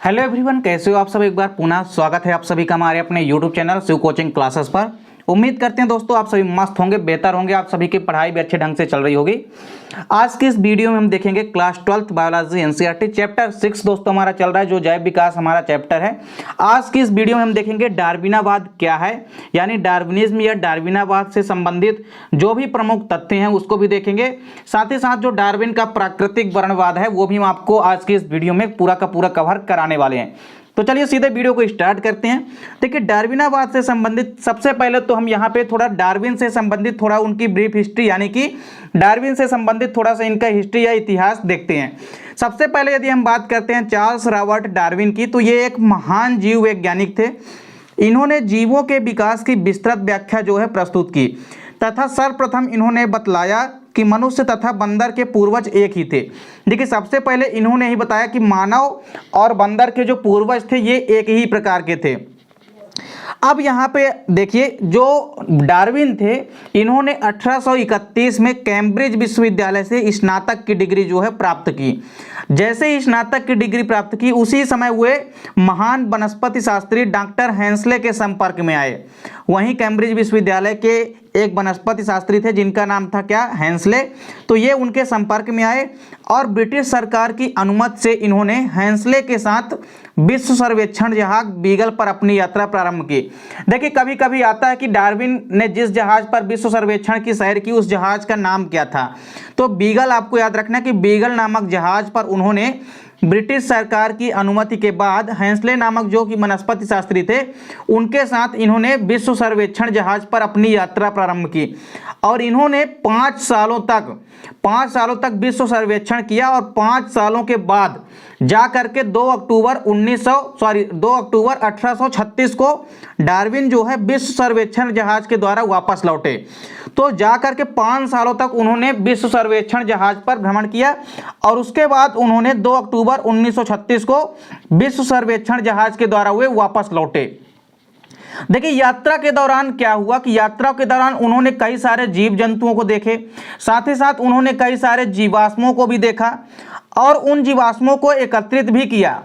Hello everyone, कैसे हो आप सब। एक बार पुनः स्वागत है आप सभी का हमारे अपने YouTube channel Shiv coaching classes पर। उम्मीद करते हैं दोस्तों आप सभी मस्त होंगे, बेहतर होंगे, आप सभी की पढ़ाई भी अच्छे ढंग से चल रही होगी। आज की इस वीडियो में हम देखेंगे class 12th biology NCERT chapter 6 दोस्तों हमारा चल रहा है, जो जैव विकास हमारा चैप्टर है। आज की इस वीडियो में हम देखेंगे डार्विनावाद क्या है, यानी डार्विनिज्म या डार्विनावाद से संबंधित जो भी प्रमुख तथ्य हैं उसको भी देखेंगे। साथ ही साथ जो डार्विन का प्राकृतिक वर्णवाद है वो भी हम आपको आज की इस वीडियो में पूरा का पूरा कवर कराने वाले हैं। तो चलिए सीधे वीडियो को स्टार्ट करते हैं। देखिए, डार्विनावाद से संबंधित सबसे पहले तो हम यहाँ पे थोड़ा डार्विन से संबंधित थोड़ा उनकी ब्रीफ हिस्ट्री, यानी कि डार्विन से संबंधित थोड़ा सा इनका हिस्ट्री या इतिहास देखते हैं। सबसे पहले यदि हम बात करते हैं चार्ल्स रॉबर्ट डार्विन की, तो ये एक महान जीव वैज्ञानिक थे। इन्होंने जीवों के विकास की विस्तृत व्याख्या जो है प्रस्तुत की तथा सर्वप्रथम इन्होंने बतलाया कि मनुष्य तथा बंदर के पूर्वज एक ही थे। देखिए, सबसे पहले इन्होंने ही बताया कि मानव और बंदर के जो पूर्वज थे ये एक ही प्रकार के थे। अब यहाँ पे देखिए, जो डार्विन थे इन्होंने 1831 में कैम्ब्रिज विश्वविद्यालय से स्नातक की डिग्री जो है प्राप्त की। जैसे ही स्नातक की डिग्री प्राप्त की उसी समय वे महान वनस्पति शास्त्री डॉक्टर हेंसले के संपर्क में आए। वहीं कैम्ब्रिज विश्वविद्यालय के एक वनस्पति शास्त्री थे जिनका नाम था क्या, हेंसले। तो ये उनके संपर्क में आए और ब्रिटिश सरकार की अनुमति से इन्होंने हेंसले के साथ विश्व सर्वेक्षण जहाज बीगल पर अपनी यात्रा प्रारंभ की। देखिए, कभी कभी आता है कि डार्विन ने जिस जहाज पर विश्व सर्वेक्षण की सैर की उस जहाज का नाम क्या था, तो बीगल। आपको याद रखना कि बीगल नामक जहाज पर उन्होंने ब्रिटिश सरकार की अनुमति के बाद हेंसले नामक जो कि वनस्पति शास्त्री थे उनके साथ इन्होंने विश्व सर्वेक्षण जहाज पर अपनी यात्रा प्रारंभ की और इन्होंने 5 सालों तक विश्व सर्वेक्षण किया और 5 सालों के बाद जा करके 2 अक्टूबर 1836 को डार्विन जो है विश्व सर्वेक्षण जहाज के द्वारा वापस लौटे। तो जा करके 5 सालों तक उन्होंने विश्व सर्वेक्षण जहाज पर भ्रमण किया और उसके बाद उन्होंने 2 अक्टूबर 1936 को विश्व सर्वेक्षण जहाज के द्वारा वे वापस लौटे। देखिए, यात्रा के दौरान क्या हुआ कि यात्रा के दौरान उन्होंने कई सारे जीव जंतुओं को देखे, साथ ही साथ उन्होंने कई सारे जीवाश्मों को भी देखा और उन जीवाश्मों को एकत्रित भी किया।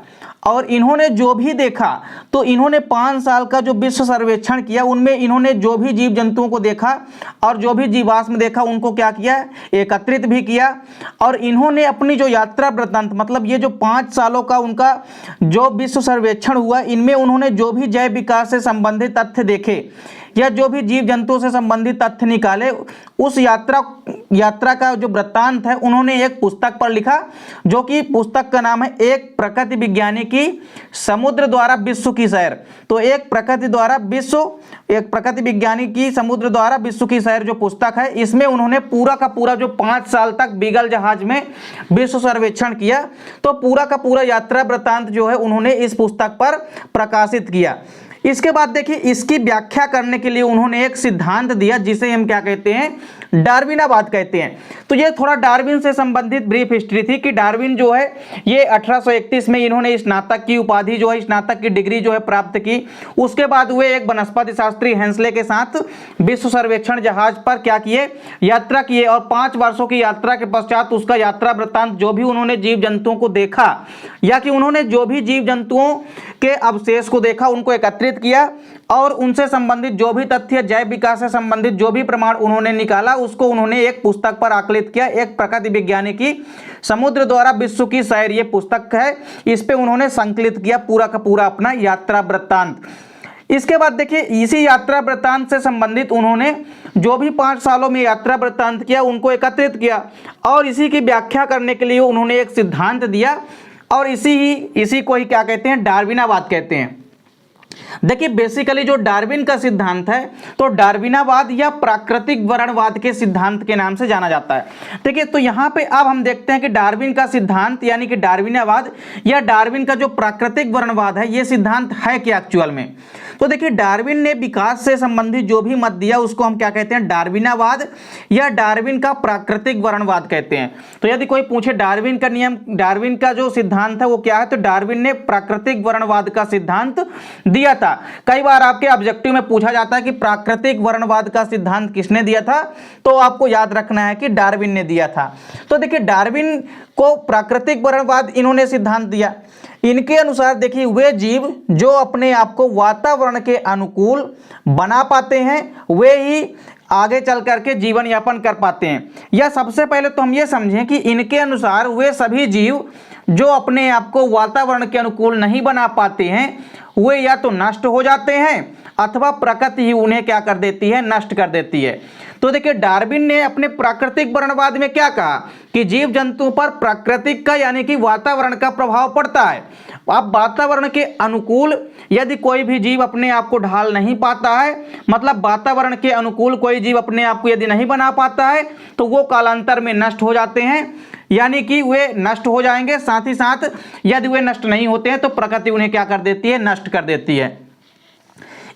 और इन्होंने जो भी देखा, तो इन्होंने 5 साल का जो विश्व सर्वेक्षण किया उनमें इन्होंने जो भी जीव जंतुओं को देखा और जो भी जीवाश्म देखा उनको क्या किया, एकत्रित भी किया। और इन्होंने अपनी जो यात्रा वृत्तांत, मतलब ये जो 5 सालों का उनका जो विश्व सर्वेक्षण हुआ, इनमें उन्होंने जो भी जैव विकास से संबंधित तथ्य देखे या जो भी जीव जंतुओं से संबंधित तथ्य निकाले, उस यात्रा का जो वृत्तांत है उन्होंने एक पुस्तक पर लिखा, जो कि पुस्तक का नाम है एक प्रकृति विज्ञानी की समुद्र द्वारा विश्व की सैर। तो एक प्रकृति विज्ञानी की समुद्र द्वारा विश्व की सैर जो पुस्तक है, इसमें उन्होंने पूरा का पूरा जो 5 साल तक बीगल जहाज में विश्व सर्वेक्षण किया, तो पूरा का पूरा यात्रा वृत्तांत जो है उन्होंने इस पुस्तक पर प्रकाशित किया। इसके बाद देखिए, इसकी व्याख्या करने के लिए उन्होंने एक सिद्धांत दिया जिसे हम क्या कहते हैं, डार्विनावाद कहते हैं। तो ये थोड़ा डार्विन से संबंधित ब्रीफ हिस्ट्री थी कि डार्विन जो है ये 1831 में इन्होंने स्नातक की उपाधि जो है, स्नातक की डिग्री जो है प्राप्त की। उसके बाद वे एक वनस्पति शास्त्री हेंसले के साथ विश्व सर्वेक्षण जहाज पर क्या किए, यात्रा किए और 5 वर्षों की यात्रा के पश्चात उसका यात्रा वृत्तांत, जो भी उन्होंने जीव जंतुओं को देखा या कि उन्होंने जो भी जीव जंतुओं के अवशेष को देखा उनको एकत्रित किया और उनसे संबंधित जो भी तथ्य, जैव विकास से संबंधित जो भी प्रमाण उन्होंने निकाला उसको उन्होंने एक पुस्तक पर आकलित किया। एक प्रकृति विज्ञानी की समुद्र द्वारा विश्व की सैर ये पुस्तक है, इस पे उन्होंने संकलित किया पूरा का पूरा अपना यात्रा वृत्तांत। इसके बाद देखिए, इसी यात्रा वृत्तांत से संबंधित उन्होंने जो भी 5 सालों में यात्रा वृत्तांत किया उनको एकत्रित किया और इसी की व्याख्या करने के लिए उन्होंने एक सिद्धांत दिया और इसी को ही क्या कहते हैं, डार्विनावाद कहते हैं। देखिए, बेसिकली जो डार्विन का सिद्धांत है तो डार्विनावाद या प्राकृतिक वर्णवाद के सिद्धांत के नाम से जाना जाता है। देखिए, तो यहाँ पे अब हम देखते हैं कि डार्विन का सिद्धांत यानी कि डार्विनावाद या डार्विन का जो प्राकृतिक वर्णवाद है ये सिद्धांत है क्या एक्चुअल में। तो देखिए, डार्विन ने विकास से संबंधित जो भी मत दिया उसको हम क्या कहते हैं, डार्विनावाद या डार्विन का प्राकृतिक वर्णवाद कहते हैं। तो यदि कोई पूछे डार्विन का नियम, डार्विन का जो सिद्धांत है वो क्या है, तो डार्विन ने प्राकृतिक वर्णवाद का सिद्धांत दिया था। कई बार आपके ऑब्जेक्टिव में पूछा जाता है कि प्राकृतिक वर्णवाद का सिद्धांत किसने दिया था, तो आपको याद रखना है कि डार्विन ने दिया था। तो देखिए डार्विन को प्राकृतिक वर्णवाद इन्होंने सिद्धांत दिया। इनके अनुसार देखिए वे जीव जो अपने आप को वातावरण के अनुकूल बना पाते हैं वे ही आगे चल करके जीवन यापन कर पाते हैं। या सबसे पहले तो हम ये समझें कि इनके अनुसार वे सभी जीव जो अपने आप को वातावरण के अनुकूल नहीं बना पाते हैं वे या तो नष्ट हो जाते हैं अथवा प्रकृति ही उन्हें क्या कर देती है, नष्ट कर देती है। तो देखिए डार्विन ने अपने प्राकृतिक वर्णवाद में क्या कहा कि जीव जंतुओं पर प्राकृतिक का यानी कि वातावरण का प्रभाव पड़ता है। अब वातावरण के अनुकूल यदि कोई भी जीव अपने आप को ढाल नहीं पाता है, मतलब वातावरण के अनुकूल कोई जीव अपने आप को यदि नहीं बना पाता है तो वो कालांतर में नष्ट हो जाते हैं, यानी कि वे नष्ट हो जाएंगे। साथ ही साथ यदि वे नष्ट नहीं होते हैं तो प्रकृति उन्हें क्या कर देती है, नष्ट कर देती है।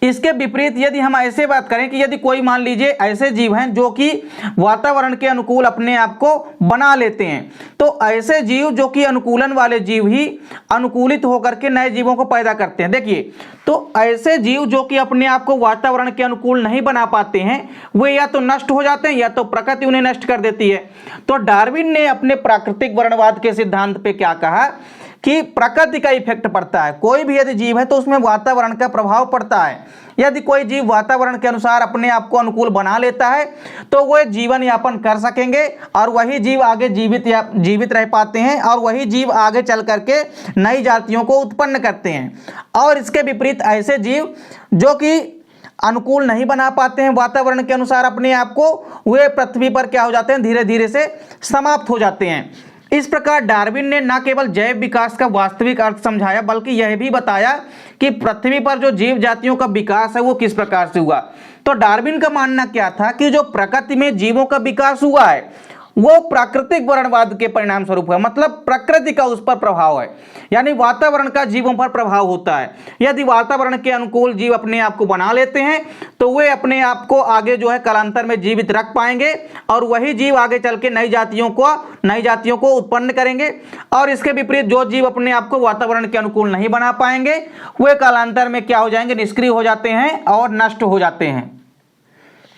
इसके विपरीत यदि हम ऐसे बात करें कि यदि कोई मान लीजिए ऐसे जीव हैं जो कि वातावरण के अनुकूल अपने आप को बना लेते हैं, तो ऐसे जीव जो कि अनुकूलन वाले जीव ही अनुकूलित होकर के नए जीवों को पैदा करते हैं। देखिए तो ऐसे जीव जो कि अपने आप को वातावरण के अनुकूल नहीं बना पाते हैं वे या तो नष्ट हो जाते हैं या तो प्रकृति उन्हें नष्ट कर देती है। तो डार्विन ने अपने प्राकृतिक वर्णवाद के सिद्धांत पे क्या कहा कि प्रकृति का इफेक्ट पड़ता है। कोई भी यदि जीव है तो उसमें वातावरण का प्रभाव पड़ता है। यदि कोई जीव वातावरण के अनुसार अपने आप को अनुकूल बना लेता है तो वह जीवन यापन कर सकेंगे और वही जीव आगे जीवित रह पाते हैं और वही जीव आगे चल करके नई जातियों को उत्पन्न करते हैं। और इसके विपरीत ऐसे जीव जो कि अनुकूल नहीं बना पाते हैं वातावरण के अनुसार अपने आप को, वे पृथ्वी पर क्या हो जाते हैं, धीरे धीरे से समाप्त हो जाते हैं। इस प्रकार डार्विन ने न केवल जैव विकास का वास्तविक अर्थ समझाया बल्कि यह भी बताया कि पृथ्वी पर जो जीव जातियों का विकास है वो किस प्रकार से हुआ। तो डार्विन का मानना क्या था कि जो प्रकृति में जीवों का विकास हुआ है वो प्राकृतिक वर्णवाद के परिणाम स्वरूप है, मतलब प्रकृति का उस पर प्रभाव है, यानी वातावरण का जीवों पर प्रभाव होता है। यदि वातावरण के अनुकूल जीव अपने आप को बना लेते हैं तो वे अपने आप को आगे जो है कालांतर में जीवित रख पाएंगे और वही जीव आगे चल के नई जातियों को उत्पन्न करेंगे। और इसके विपरीत जो जीव अपने आप को वातावरण के अनुकूल नहीं बना पाएंगे वे कालांतर में क्या हो जाएंगे, निष्क्रिय हो जाते हैं और नष्ट हो जाते हैं।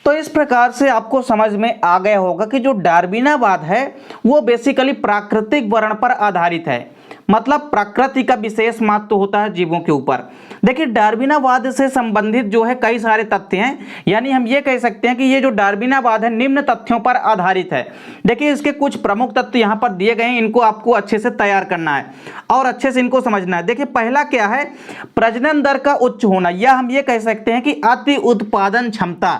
तो इस प्रकार से आपको समझ में आ गया होगा कि जो डार्विनावाद है वो बेसिकली प्राकृतिक वर्ण पर आधारित है, मतलब प्रकृति का विशेष महत्व होता है जीवों के ऊपर। देखिए डार्विनावाद से संबंधित जो है कई सारे तथ्य हैं, यानी हम ये कह सकते हैं कि ये जो डार्विनावाद है निम्न तथ्यों पर आधारित है। देखिए इसके कुछ प्रमुख तथ्य यहाँ पर दिए गए हैं, इनको आपको अच्छे से तैयार करना है और अच्छे से इनको समझना है। देखिए पहला क्या है, प्रजनन दर का उच्च होना, या हम ये कह सकते हैं कि अति उत्पादन क्षमता।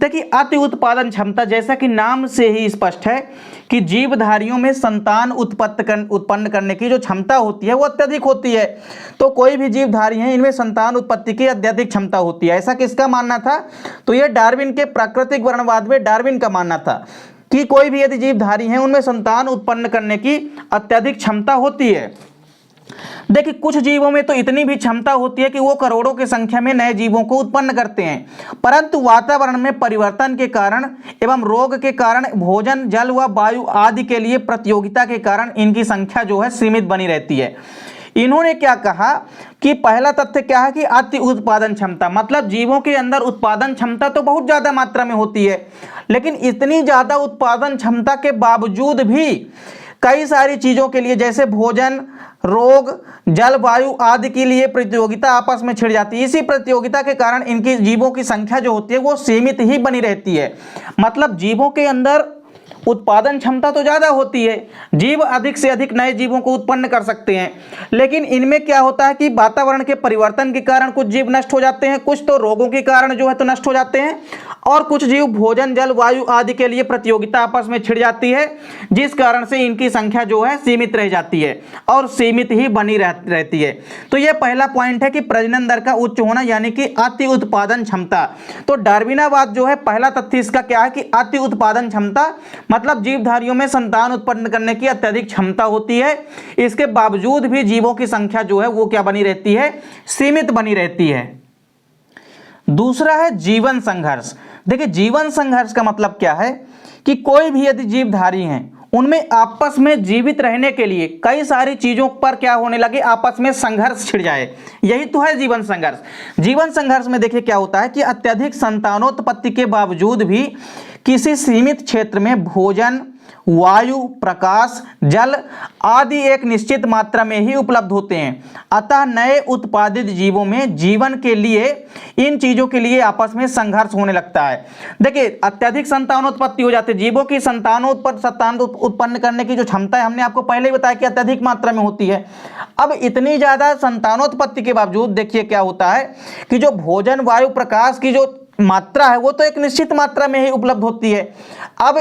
देखिए अति उत्पादन क्षमता जैसा कि नाम से ही स्पष्ट है कि जीवधारियों में संतान उत्पन्न करने की जो क्षमता होती है वो अत्यधिक होती है। तो कोई भी जीवधारी हैं इनमें संतान उत्पत्ति की अत्यधिक क्षमता होती है। ऐसा किसका मानना था, तो ये डार्विन के प्राकृतिक वर्णवाद में डार्विन का मानना था कि कोई भी यदि जीवधारी हैं उनमें संतान उत्पन्न करने की अत्यधिक क्षमता होती है। देखिए कुछ जीवों में तो इतनी भी क्षमता होती है कि वो करोड़ों की संख्या में नए जीवों को उत्पन्न करते हैं, परंतु वातावरण में परिवर्तन के कारण एवं रोग के कारण, भोजन, जल व वायु आदि के लिए प्रतियोगिता के कारण इनकी संख्या जो है सीमित बनी रहती है। इन्होंने क्या कहा कि पहला तथ्य क्या है कि अति उत्पादन क्षमता, मतलब जीवों के अंदर उत्पादन क्षमता तो बहुत ज्यादा मात्रा में होती है, लेकिन इतनी ज्यादा उत्पादन क्षमता के बावजूद भी कई सारी चीजों के लिए जैसे भोजन, रोग, जलवायु आदि के लिए प्रतियोगिता आपस में छिड़ जाती है। इसी प्रतियोगिता के कारण इनकी जीवों की संख्या जो होती है वो सीमित ही बनी रहती है। मतलब जीवों के अंदर उत्पादन क्षमता तो ज्यादा होती है, जीव अधिक से अधिक नए जीवों को उत्पन्न कर सकते हैं, लेकिन इनमें क्या होता है कि वातावरण के परिवर्तन के कारण कुछ जीव नष्ट हो जाते हैं, कुछ तो रोगों के कारण जो है तो नष्ट हो जाते हैं, और कुछ जीव भोजन, जल, वायु आदि के लिए प्रतियोगिता आपस में छिड़ जाती है, जिस कारण से इनकी संख्या जो है सीमित रह जाती है और सीमित ही बनी रहती है। तो यह पहला पॉइंट है कि प्रजनन दर का उच्च होना यानी कि अति उत्पादन क्षमता। तो डार्विनावाद जो है पहला तथ्य इसका क्या है कि अति उत्पादन क्षमता, मतलब जीवधारियों में संतान उत्पन्न करने की अत्यधिक क्षमता होती है, इसके बावजूद भी जीवों की संख्या जो है वो क्या बनी रहती है, सीमित बनी रहती है। दूसरा है जीवन संघर्ष। देखिए जीवन संघर्ष का मतलब क्या है कि कोई भी यदि जीवधारी हैं उनमें आपस में जीवित रहने के लिए कई सारी चीजों पर क्या होने लगे, आपस में संघर्ष छिड़ जाए। यही तो है जीवन संघर्ष। जीवन संघर्ष में देखिए क्या होता है कि अत्यधिक संतानोत्पत्ति के बावजूद भी किसी सीमित क्षेत्र में भोजन, वायु, प्रकाश, जल आदि एक निश्चित मात्रा में ही उपलब्ध होते हैं। अतः नए उत्पादित जीवों में जीवन के लिए इन चीजों के लिए आपस में संघर्ष होने लगता है। देखिए अत्यधिक संतानोत्पत्ति हो जाती है, जीवों की संतान उत्पन्न करने की जो क्षमता है हमने आपको पहले ही बताया कि अत्यधिक मात्रा में होती है। अब इतनी ज्यादा संतानोत्पत्ति के बावजूद देखिए क्या होता है कि जो भोजन, वायु, प्रकाश की जो मात्रा है वो तो एक निश्चित मात्रा में ही उपलब्ध होती है। अब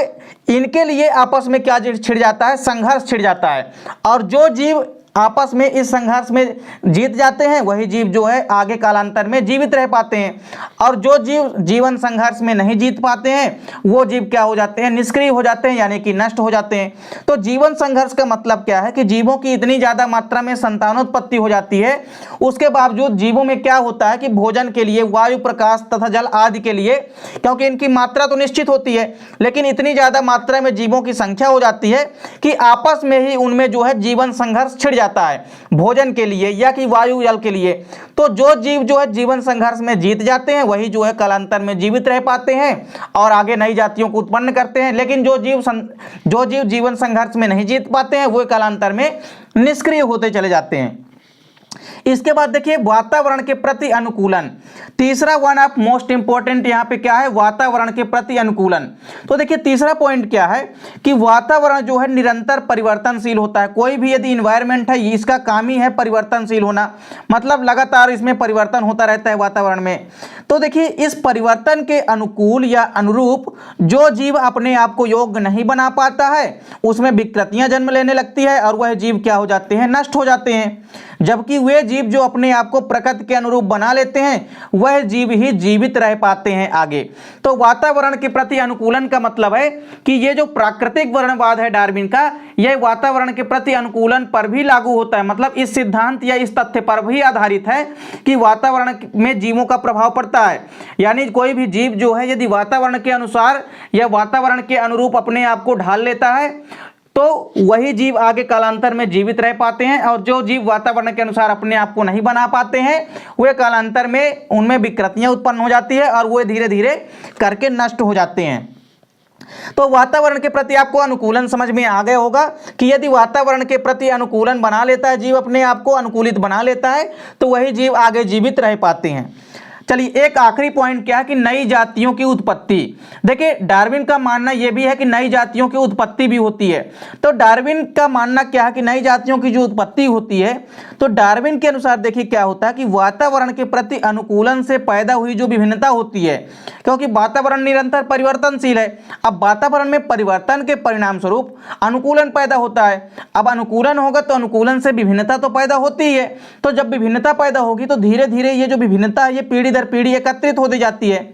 इनके लिए आपस में क्या छिड़ जाता है, संघर्ष छिड़ जाता है। और जो जीव आपस में इस संघर्ष में जीत जाते हैं वही जीव जो है आगे कालांतर में जीवित रह पाते हैं, और जो जीव जीवन संघर्ष में नहीं जीत पाते हैं वो जीव क्या हो जाते हैं, निष्क्रिय हो जाते हैं, यानी कि नष्ट हो जाते हैं। तो जीवन संघर्ष का मतलब क्या है कि जीवों की इतनी ज्यादा मात्रा में संतानोत्पत्ति हो जाती है, उसके बावजूद जीवों में क्या होता है कि भोजन के लिए, वायु, प्रकाश तथा जल आदि के लिए, क्योंकि इनकी मात्रा तो निश्चित होती है, लेकिन इतनी ज्यादा मात्रा में जीवों की संख्या हो जाती है कि आपस में ही उनमें जो है जीवन संघर्ष छिड़ जाता है भोजन के लिए या कि वायु, जल के लिए। तो जो जीव जो है जीवन संघर्ष में जीत जाते हैं वही जो है कालांतर में जीवित रह पाते हैं और आगे नई जातियों को उत्पन्न करते हैं। लेकिन जो जीव जीवन संघर्ष में नहीं जीत पाते हैं वो कालांतर में निष्क्रिय होते चले जाते हैं। इसके बाद देखिए वातावरण के प्रति अनुकूलन, तीसरा वन ऑफ मोस्ट इंपॉर्टेंट यहाँ पे क्या है, वातावरण के प्रति अनुकूलन। तो देखिए तीसरा पॉइंट क्या है कि वातावरण जो है निरंतर परिवर्तनशील होता है। कोई भी यदि इन्वायरमेंट है इसका काम ही है परिवर्तनशील होना, मतलब लगातार इसमें परिवर्तन होता रहता है वातावरण में। तो देखिए इस परिवर्तन के अनुकूल या अनुरूप जो जीव अपने आप को योग्य नहीं बना पाता है उसमें विकृतियां जन्म लेने लगती है और वह जीव क्या हो जाते हैं, नष्ट हो जाते हैं। जबकि वे जीव जो अपने आप को प्रकृति के अनुरूप बना लेते हैं वह जीव ही जीवित रह पाते हैं आगे। तो वातावरण के प्रति अनुकूलन का मतलब है कि ये जो प्राकृतिक वर्णवाद है डार्विन का, यह वातावरण के प्रति अनुकूलन पर भी लागू होता है। मतलब इस सिद्धांत या इस तथ्य पर भी आधारित है कि वातावरण में जीवों का प्रभाव पड़ता है। यानी कोई भी जीव जो है यदि वातावरण के अनुसार या वातावरण के अनुरूप अपने आप को ढाल लेता है तो वही जीव आगे कालांतर में जीवित रह पाते हैं, और जो जीव वातावरण के अनुसार अपने आप को नहीं बना पाते हैं वे कालांतर में उनमें विकृतियां उत्पन्न हो जाती है और वे धीरे धीरे करके नष्ट हो जाते हैं। तो वातावरण के प्रति आपको अनुकूलन समझ में आ गया होगा कि यदि वातावरण के प्रति अनुकूलन बना लेता है जीव, अपने आप को अनुकूलित बना लेता है, तो वही जीव आगे जीवित रह पाते हैं। चलिए एक आखिरी पॉइंट क्या है कि नई जातियों की उत्पत्ति। देखिए डार्विन का मानना यह भी है कि नई जातियों की उत्पत्ति भी होती है। तो डार्विन का मानना क्या है कि नई जातियों की जो उत्पत्ति होती है, तो डार्विन के अनुसार देखिए क्या होता है कि वातावरण के प्रति अनुकूलन से पैदा हुई जो विभिन्नता होती है, क्योंकि वातावरण निरंतर परिवर्तनशील है, अब वातावरण में परिवर्तन के परिणाम स्वरूप अनुकूलन पैदा होता है। अब अनुकूलन होगा तो अनुकूलन से विभिन्नता तो पैदा होती ही है। तो जब विभिन्नता पैदा होगी तो धीरे धीरे ये जो विभिन्नता है ये पीढ़ी दर पीढ़ी एकत्रित होती जाती है,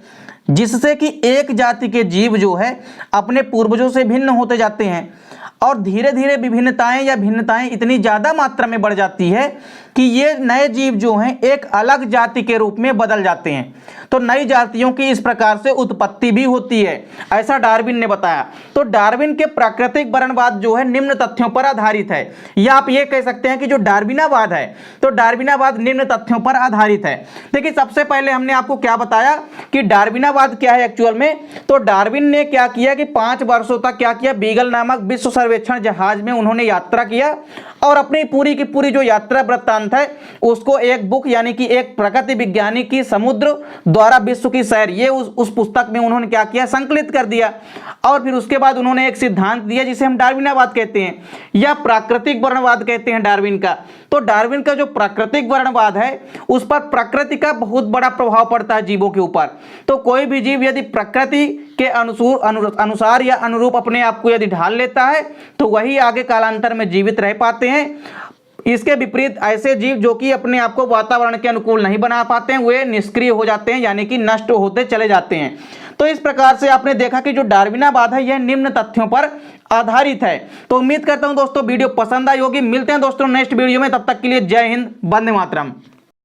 जिससे कि एक जाति के जीव जो है अपने पूर्वजों से भिन्न होते जाते हैं, और धीरे धीरे विभिन्नताएं या भिन्नताएं इतनी ज्यादा मात्रा में बढ़ जाती है कि ये नए जीव जो हैं एक अलग जाति के रूप में बदल जाते हैं। तो नई जातियों की इस प्रकार से उत्पत्ति भी होती है, ऐसा डार्विन ने बताया। तो डार्विन के प्राकृतिक वर्णवाद जो है निम्न तथ्यों पर आधारित है, या आप ये कह सकते हैं कि जो डार्विनावाद है तो डार्विनावाद निम्न तथ्यों पर आधारित है। देखिए सबसे पहले हमने आपको क्या बताया कि डार्विनावाद क्या है एक्चुअल में। तो डार्विन ने क्या किया कि 5 वर्षों तक क्या किया, बीगल नामक विश्व सर्वेक्षण जहाज में उन्होंने यात्रा किया और अपनी पूरी की पूरी जो यात्रा वृत्तांत है उसको एक बुक यानी कि एक प्रकृति विज्ञानी की समुद्र द्वारा विश्व की सैर, ये उस पुस्तक में उन्होंने क्या किया, संकलित कर दिया। और फिर उसके बाद उन्होंने एक सिद्धांत दिया जिसे हम डार्विनावाद कहते हैं या प्राकृतिक वर्णवाद कहते हैं डार्विन का। तो डार्विन का जो प्राकृतिक वर्णवाद है उस पर प्रकृति का बहुत बड़ा प्रभाव पड़ता है जीवों के ऊपर। तो कोई भी जीव यदि प्रकृति के अनुसार या अनुरूप अपने आप को यदि ढाल लेता है तो वही आगे कालांतर में जीवित रह पाते हैं। इसके विपरीत ऐसे जीव जो कि अपने आप को वातावरण के अनुकूल नहीं बना पाते हैं वे निष्क्रिय हो जाते हैं, यानी कि नष्ट होते चले जाते हैं। तो इस प्रकार से आपने देखा कि जो डार्विनावाद है यह निम्न तथ्यों पर आधारित है। तो उम्मीद करता हूं दोस्तों वीडियो पसंद आई होगी। मिलते हैं दोस्तों नेक्स्ट वीडियो में, तब तक के लिए जय हिंद, वंदे मातरम।